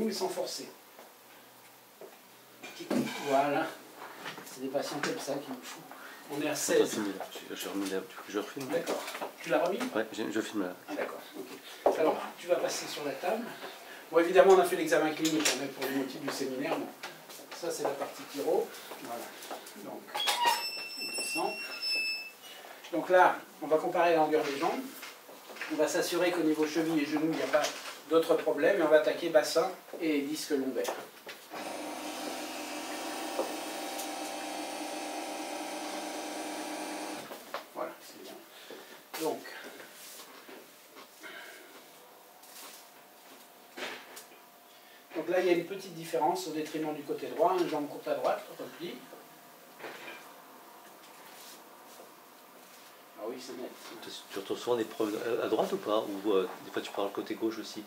mais sans forcer. Voilà. C'est des patients comme ça qu'il me faut. On est à 16. Je refilme. D'accord. Tu l'as remis? Ouais, je filme là. Ah d'accord. Okay. Alors, tu vas passer sur la table. Bon, évidemment, on a fait l'examen clinique hein, pour le motif du séminaire. Bon. Ça, c'est la partie chiro. Voilà. Donc, on descend. Donc là, on va comparer la longueur des jambes. On va s'assurer qu'au niveau cheville et genoux, il n'y a pas d'autres problèmes. Et on va attaquer bassin et disque lombaire. Voilà, c'est bien. Donc là, il y a une petite différence au détriment du côté droit. Une jambe courte à droite, repli. Ah oui, c'est net. Tu retrouves souvent des problèmes à droite ou pas? Ou des fois tu parles côté gauche aussi?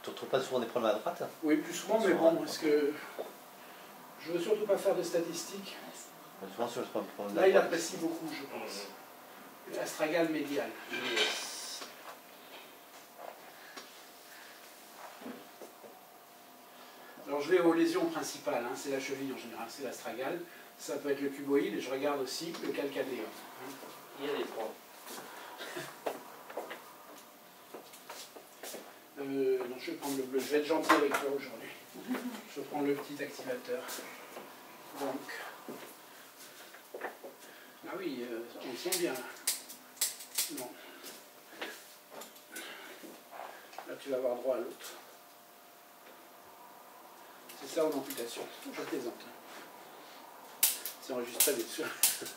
Tu ne retrouves pas souvent des problèmes à droite? Oui, plus souvent, mais bon, parce que je veux surtout pas faire de statistiques. Souvent sur le problème là, il apprécie beaucoup, je pense. L'astragale médiale. Alors je vais aux lésions principales, hein, c'est la cheville en général, c'est l'astragale. Ça peut être le cuboïde, et je regarde aussi le calcanéum. Hein. Il y a des points. Non, je vais prendre le bleu. Je vais être gentil avec toi aujourd'hui. Je prends le petit activateur. Donc. Ah oui, on le sent bien. Non. Là, tu vas avoir droit à l'autre. C'est ça ou l'amputation. Je plaisante. C'est enregistré, bien sûr.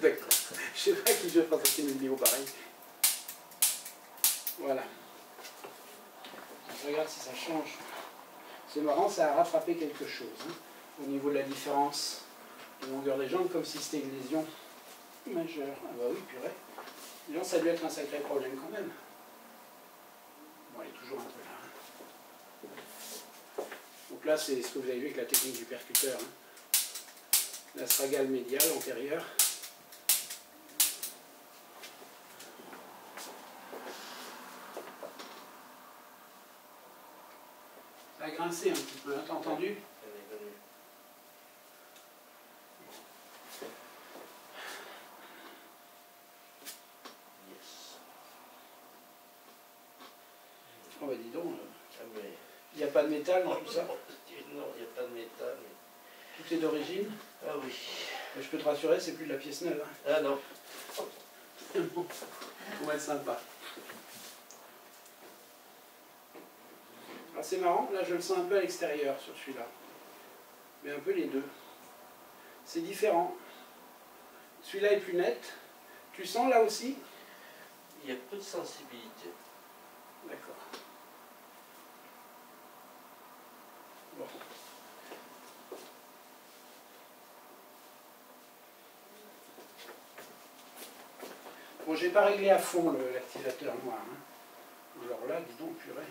D'accord. Je sais pas qui je vais faire sortir une vidéo pareille. Voilà. Je regarde si ça change. C'est marrant, ça a rattrapé quelque chose. Hein, au niveau de la différence de longueur des jambes, comme si c'était une lésion majeure. Ah bah oui, purée. Disons, ça a dû être un sacré problème quand même. Bon, elle est toujours un peu là. Hein. Donc là, c'est ce que vous avez vu avec la technique du percuteur. Hein. L'astragale médiale antérieure. Ça a grincé un petit peu, hein, t'as entendu? Oh bah dis donc, il n'y a pas de métal dans tout ça? Non, il n'y a pas de métal. Mais... Tout est d'origine? Ah oui. Mais je peux te rassurer, c'est plus de la pièce neuve. Hein. Ah non. On va être sympa. Alors c'est marrant, là je le sens un peu à l'extérieur sur celui-là. Mais un peu les deux. C'est différent. Celui-là est plus net. Tu sens là aussi? Il y a peu de sensibilité. D'accord. Bon. Bon, j'ai pas réglé à fond l'activateur noir. Hein. Alors là, dis donc, purée.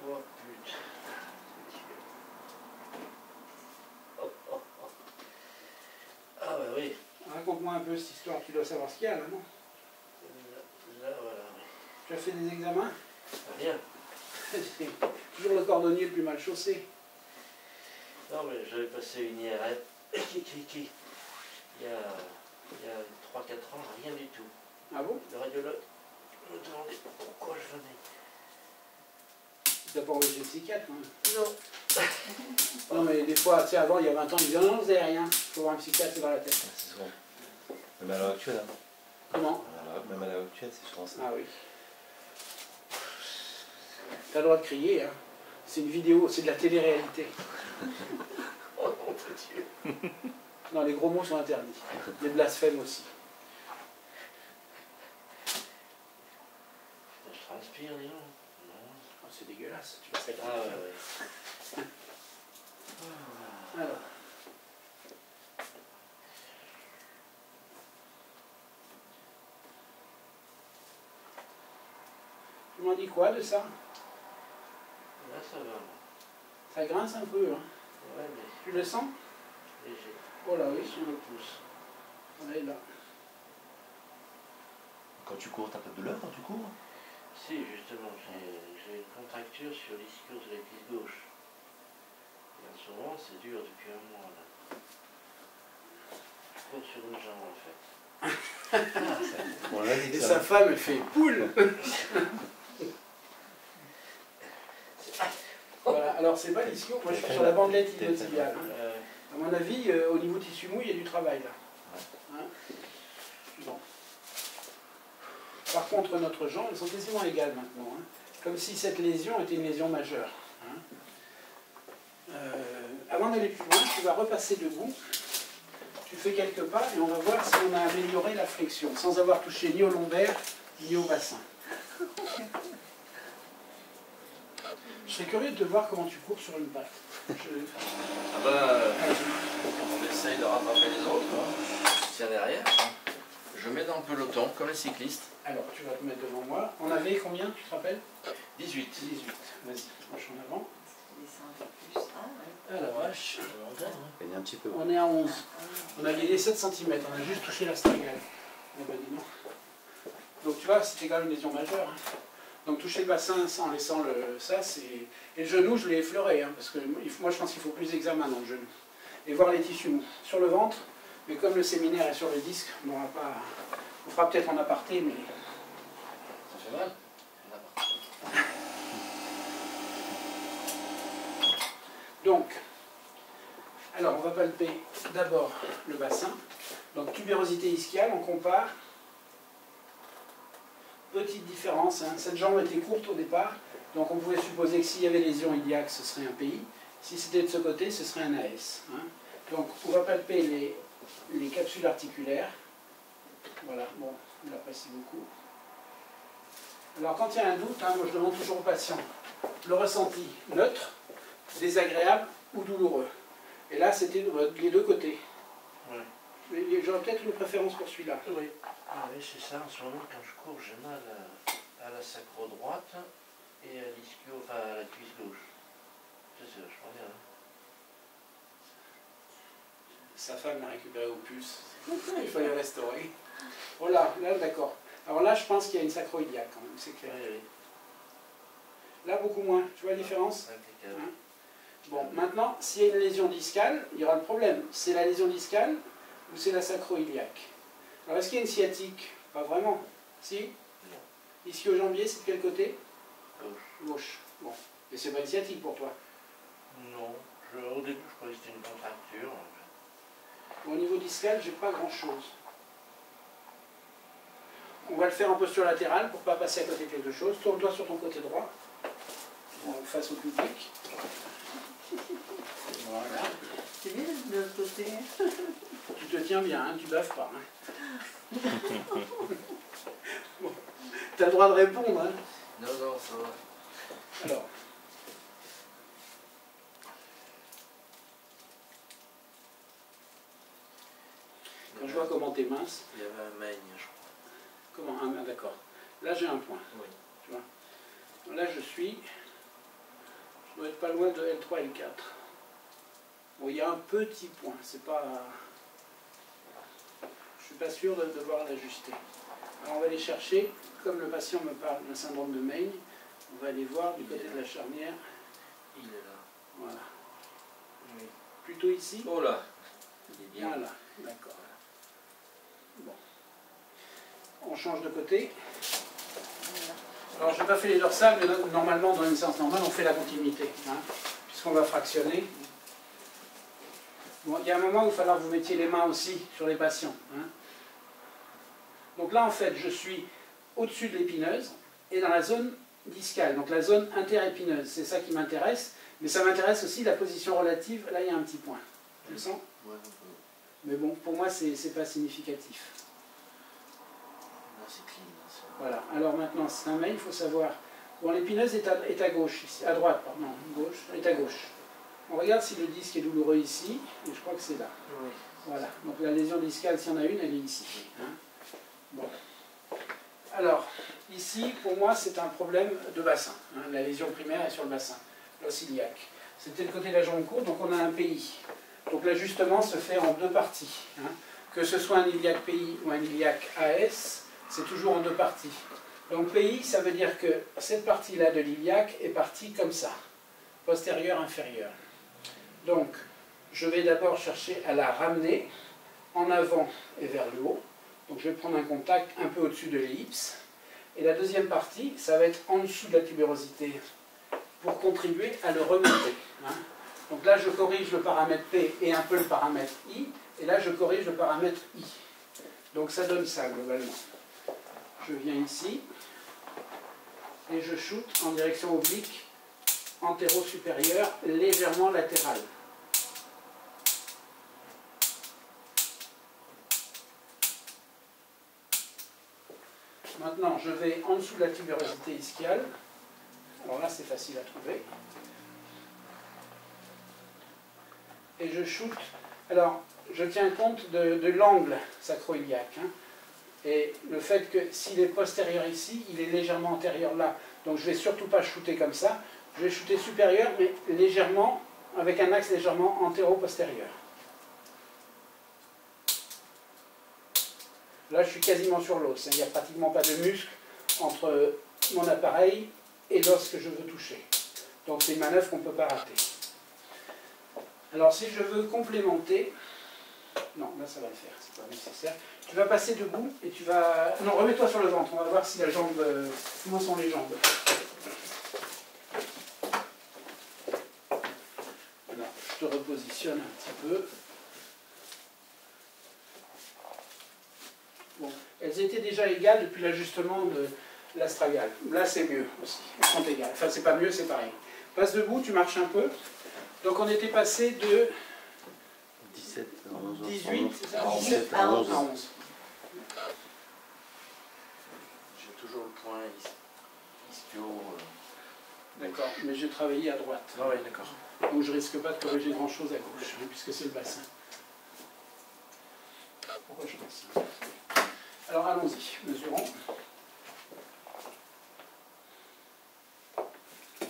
Oh putain. Ah bah oui. Raconte-moi un peu cette histoire, tu dois savoir ce qu'il y a là, non? Là, voilà. Tu as fait des examens? Rien. Toujours le cordonnier le plus mal chaussé. Non mais j'avais passé une IRM. Il y a 3-4 ans, rien du tout. Ah bon? Le radiologue me demandait pourquoi je venais. Tu n'as pas envoyé chez le psychiatre, hein? Non. Non mais des fois, tu sais, avant, il y a 20 ans, ils disaient non, vous n'avez rien, il faut voir un psychiatre, c'est dans la tête. C'est souvent. Même à l'heure actuelle. Hein. Comment? Même à l'heure actuelle, c'est souvent ça. Ah oui. T'as le droit de crier, hein. C'est une vidéo, c'est de la télé-réalité. Oh mon Dieu. Non, les gros mots sont interdits. Les blasphèmes aussi. Je transpire, dis donc. Oh, c'est dégueulasse, tu vas faire. Ah ouais, ouais. Alors. Tu m'en dis quoi de ça? Là ça va. Ça grince un peu, hein. Ouais, mais Tu le sens? léger. Oh là oui, Sous le pouce. on est là. Quand tu cours, t'as pas de douleur quand tu cours? Si, justement, j'ai une contracture sur l'ischio de la cuisse gauche. c'est dur depuis un mois là. Je cours sur une jambe en fait. Bon, là, Et sa femme, elle fait poule. Voilà, alors c'est pas l'ischio, moi je suis sur la bandelette iliotibiale. Hein. À mon avis, au niveau tissu mou, il y a du travail là. Hein. Bon. Par contre, notre jambe, elles sont quasiment égales maintenant. Hein. Comme si cette lésion était une lésion majeure. Hein. Avant d'aller plus loin, tu vas repasser debout. Tu fais quelques pas et on va voir si on a amélioré la flexion, sans avoir touché ni au lombaire, ni au bassin. Je serais curieux de te voir comment tu cours sur une patte. Ah bah, on essaye de rattraper les autres, hein. Je tiens derrière. Je mets dans le peloton, comme les cyclistes. Alors, tu vas te mettre devant moi. On avait combien, tu te rappelles? 18. 18. Vas-y, marche en avant. Plus 1, ouais. À la vache. Il y a un petit peu. On est à 11. On a gagné 7 cm, on a juste touché la stringale. Eh ben, dis donc. Donc tu vois, c'était quand même une lésion majeure. Hein. Donc toucher le bassin en laissant ça, c'est... Et le genou, je l'ai effleuré, hein, parce que moi je pense qu'il faut plus d'examen dans le genou. Et voir les tissus mous. Sur le ventre, mais comme le séminaire est sur le disque, on fera peut-être en aparté, mais... Ça fait mal? Donc, alors on va palper d'abord le bassin. Donc tubérosité ischiale, on compare. Petite différence, hein. Cette jambe était courte au départ, donc on pouvait supposer que s'il y avait lésion iliaque, ce serait un PI. Si c'était de ce côté, ce serait un AS. Hein. Donc on va palper les capsules articulaires. Voilà, bon, on l'apprécie beaucoup. Alors quand il y a un doute, hein, moi je demande toujours au patient le ressenti neutre, désagréable ou douloureux. Et là, c'était les deux côtés. Ouais. J'aurais peut-être une préférence pour celui-là. Oui. Ah oui, c'est ça, en ce moment, quand je cours, j'ai mal à la sacro droite et à l'ischio, enfin à la cuisse gauche. C'est vachement bien. Hein. Sa femme l'a récupéré au pulse. Il faut les restaurer. Oh là d'accord. Alors là, je pense qu'il y a une sacro-iliaque quand même, c'est clair. Oui, oui. Là, beaucoup moins. Tu vois la différence? Impeccable. Hein. Bon, maintenant, s'il y a une lésion discale, il y aura le problème. C'est la lésion discale ou c'est la sacro-iliaque? Alors, est-ce qu'il y a une sciatique? Pas vraiment. Si? Non. Ischio-jambier, c'est de quel côté? Gauche. Gauche. Bon. Et c'est pas une sciatique pour toi? Non. Au début, je croyais que c'était une contracture. Bon, au niveau discal, j'ai pas grand-chose. On va le faire en posture latérale pour ne pas passer à côté de quelque chose. Tourne-toi sur ton côté droit, face au public. Voilà. C'est bien de l'autre côté. Tu te tiens bien, hein, tu baves pas. Hein. Bon. Tu as le droit de répondre. Hein. Non, non, ça va. Alors. Quand je vois comment t'es mince. Il y avait un maigne, je crois. Comment? Ah, d'accord. Là, j'ai un point. Oui. Tu vois. Là, je dois être pas loin de L3, L4. Bon, il y a un petit point. C'est pas... Je suis pas sûr de devoir l'ajuster. Alors, on va aller chercher. Comme le patient me parle d'un syndrome de Meigne, on va aller voir du côté de la charnière. Il est là. Voilà. Oui. Plutôt ici. Oh là. Il est bien. Voilà. D'accord. Bon. On change de côté. Alors, je n'ai pas fait les dorsales, mais normalement, dans une séance normale, on fait la continuité, hein, puisqu'on va fractionner. Bon, il y a un moment où il va falloir que vous mettiez les mains aussi sur les patients. Hein. Donc là, en fait, je suis au-dessus de l'épineuse et dans la zone discale, donc la zone interépineuse. C'est ça qui m'intéresse, mais ça m'intéresse aussi la position relative. Là, il y a un petit point. Tu le sens? Ouais. Mais bon, pour moi, c'est pas significatif. Là, c'est clean. Là, Voilà, alors maintenant, c'est un mail, il faut savoir. Bon, l'épineuse est à gauche, ici, à droite, pardon, gauche, est à gauche. On regarde si le disque est douloureux ici, et je crois que c'est là. oui. Voilà, donc la lésion discale, s'il y en a une, elle est ici. Hein. Bon. Alors, ici, pour moi, c'est un problème de bassin. Hein. La lésion primaire est sur le bassin, l'os iliaque. C'était le côté de la jambe courte, donc on a un PI. Donc l'ajustement se fait en deux parties. Hein. Que ce soit un iliaque PI ou un iliaque AS, c'est toujours en deux parties. Donc PI, ça veut dire que cette partie-là de l'iliaque est partie comme ça, postérieure, inférieure. Donc, je vais d'abord chercher à la ramener en avant et vers le haut. Donc je vais prendre un contact un peu au-dessus de l'ellipse. Et la deuxième partie, ça va être en dessous de la tubérosité pour contribuer à le remonter. Hein. Donc là, je corrige le paramètre P et un peu le paramètre I. Et là, je corrige le paramètre I. Donc ça donne ça, globalement. Je viens ici et je shoot en direction oblique, antéro-supérieure, légèrement latérale. Maintenant, je vais en dessous de la tubérosité ischiale. Alors là, c'est facile à trouver. Et je shoot. Alors, je tiens compte de l'angle sacro-iliaque. Hein. Et le fait que s'il est postérieur ici, il est légèrement antérieur là. Donc je ne vais surtout pas shooter comme ça. Je vais shooter supérieur, mais légèrement, avec un axe légèrement antéro-postérieur. Là, je suis quasiment sur l'os. Il n'y a pratiquement pas de muscle entre mon appareil et l'os que je veux toucher. Donc c'est une manœuvre qu'on ne peut pas rater. Alors si je veux complémenter... Non, là ça va le faire, c'est pas nécessaire. Tu vas passer debout et tu vas... Non, remets-toi sur le ventre, on va voir si la jambe... Comment sont les jambes. Voilà, je te repositionne un petit peu. Bon, elles étaient déjà égales depuis l'ajustement de l'astragale. Là c'est mieux aussi, elles sont égales. Enfin c'est pas mieux, c'est pareil. Passe debout, tu marches un peu. Donc on était passé de... 17 à 11. 18, c'est ça, 17 à 11. à 11. J'ai toujours le point ischio. D'accord, mais j'ai travaillé à droite. Ah oui, d'accord. Donc je risque pas de corriger grand chose à gauche, hein, puisque c'est le bassin. Pourquoi je fais ça? Alors allons-y, mesurons.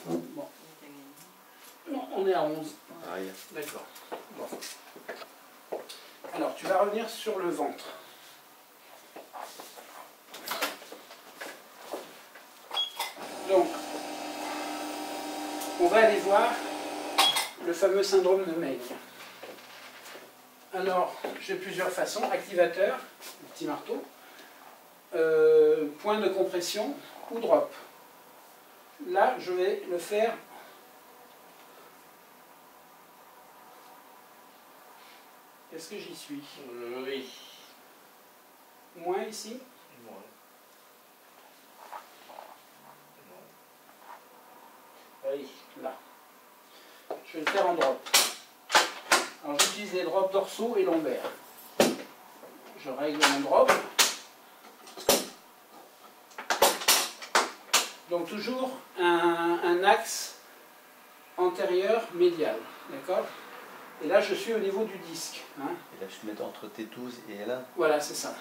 Bon. Non, on est à 11. Aïe. D'accord. Bon. Alors, tu vas revenir sur le ventre. Donc, on va aller voir le fameux syndrome de Meigs. Alors, j'ai plusieurs façons. Activateur, le petit marteau, point de compression ou drop. Là, je vais le faire... Est-ce que j'y suis? Oui. Moins ici? Moi. Oui, là. Je vais le faire en drop. Alors j'utilise les drops dorsaux et lombaires. Je règle mon drop. Donc toujours un axe antérieur médial. D'accord? Et là je suis au niveau du disque. Hein. Et là, je te mets entre T12 et L1. Voilà, c'est ça.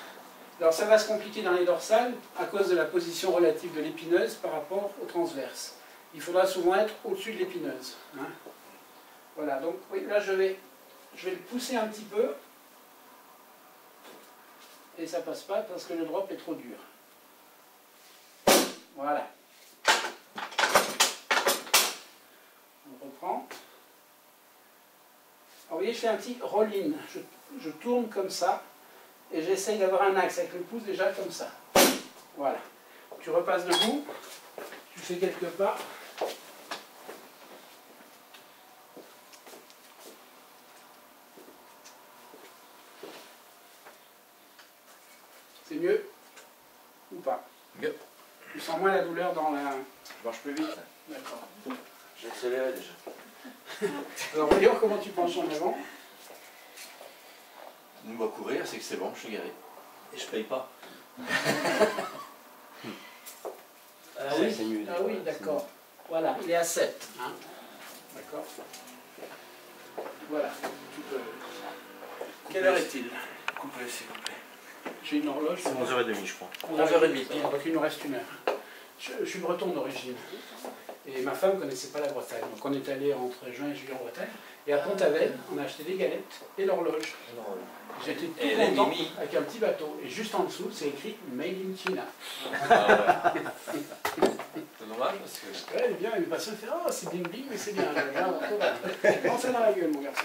Alors ça va se compliquer dans les dorsales à cause de la position relative de l'épineuse par rapport au transverse. Il faudra souvent être au-dessus de l'épineuse. Hein. Voilà, donc oui, là je vais le pousser un petit peu. Et ça passe pas parce que le drop est trop dur. Voilà. On reprend. Alors, vous voyez, je fais un petit roll-in. Je tourne comme ça. Et j'essaye d'avoir un axe avec le pouce déjà comme ça. Voilà. Tu repasses debout. Tu fais quelques pas. C'est mieux ou pas? Mieux. Tu sens moins la douleur dans la... Je marche plus vite. D'accord. J'ai accéléré déjà. Alors voyons comment tu penches en avant. On me voit courir, c'est que c'est bon, je suis guéri. Et je paye pas. Ah oui, c'est mieux, ah oui, d'accord. Voilà, il est à 7. Hein. D'accord. Voilà. Tu peux... Quelle heure est-il? Coupé, s'il vous plaît. J'ai une horloge. C'est 11h30, je crois. 11h30. Donc il nous reste une heure. Je suis breton d'origine. Et ma femme ne connaissait pas la Bretagne. Donc on est allé entre juin et juillet en Bretagne. Et à Pont-Aven, on a acheté des galettes et l'horloge. J'étais tout Et les content Mimi. avec un petit bateau. Et juste en dessous, c'est écrit Made in China. Ah ouais. C'est dommage parce que. Ouais, il est bien, il est patient, il fait oh, c'est bling bling, mais c'est bien. Non, ça dans la gueule, mon garçon.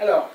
Alors,